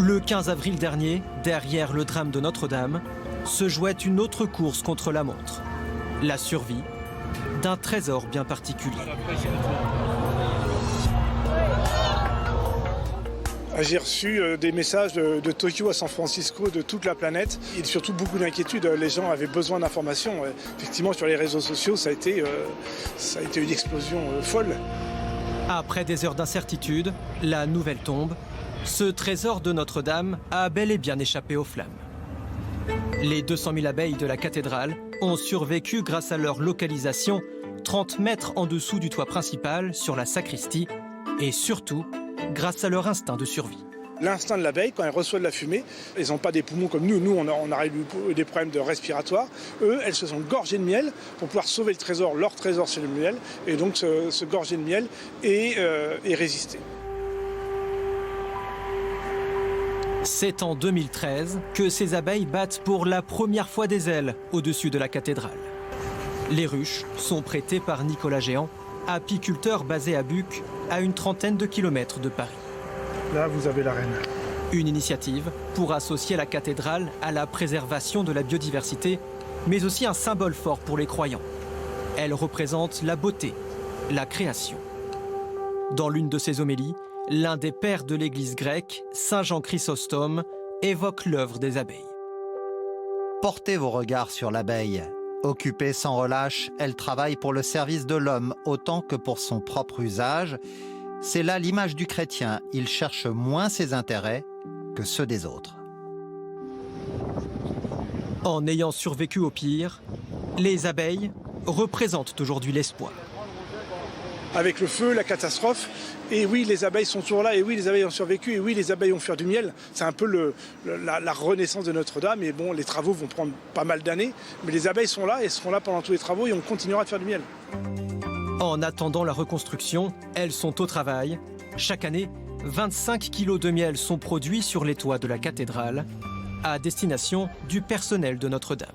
Le 15 avril dernier, derrière le drame de Notre-Dame, se jouait une autre course contre la montre. La survie d'un trésor bien particulier. J'ai reçu des messages de Tokyo à San Francisco, de toute la planète, et surtout beaucoup d'inquiétudes. Les gens avaient besoin d'informations. Effectivement, sur les réseaux sociaux, ça a été une explosion folle. Après des heures d'incertitude, la nouvelle tombe. Ce trésor de Notre-Dame a bel et bien échappé aux flammes. Les 200 000 abeilles de la cathédrale ont survécu grâce à leur localisation 30 mètres en dessous du toit principal sur la sacristie et surtout grâce à leur instinct de survie. L'instinct de l'abeille, quand elle reçoit de la fumée, elles n'ont pas des poumons comme nous. Nous, on a eu des problèmes de respiratoire. Eux, elles se sont gorgées de miel pour pouvoir sauver le trésor. Leur trésor, c'est le miel. Et donc, se gorger de miel et résister. C'est en 2013 que ces abeilles battent pour la première fois des ailes au-dessus de la cathédrale. Les ruches sont prêtées par Nicolas Géant, apiculteur basé à Buc, à une trentaine de kilomètres de Paris. Là, vous avez la reine. Une initiative pour associer la cathédrale à la préservation de la biodiversité, mais aussi un symbole fort pour les croyants. Elle représente la beauté, la création. Dans l'une de ses homélies, l'un des pères de l'Église grecque, Saint Jean Chrysostome, évoque l'œuvre des abeilles. Portez vos regards sur l'abeille. Occupée sans relâche, elle travaille pour le service de l'homme autant que pour son propre usage. C'est là l'image du chrétien. Il cherche moins ses intérêts que ceux des autres. En ayant survécu au pire, les abeilles représentent aujourd'hui l'espoir. Avec le feu, la catastrophe, et oui, les abeilles sont toujours là, et oui, les abeilles ont survécu, et oui, les abeilles ont fait du miel. C'est un peu la renaissance de Notre-Dame, et bon, les travaux vont prendre pas mal d'années, mais les abeilles sont là, et seront là pendant tous les travaux, et on continuera de faire du miel. En attendant la reconstruction, elles sont au travail. Chaque année, 25 kilos de miel sont produits sur les toits de la cathédrale, à destination du personnel de Notre-Dame.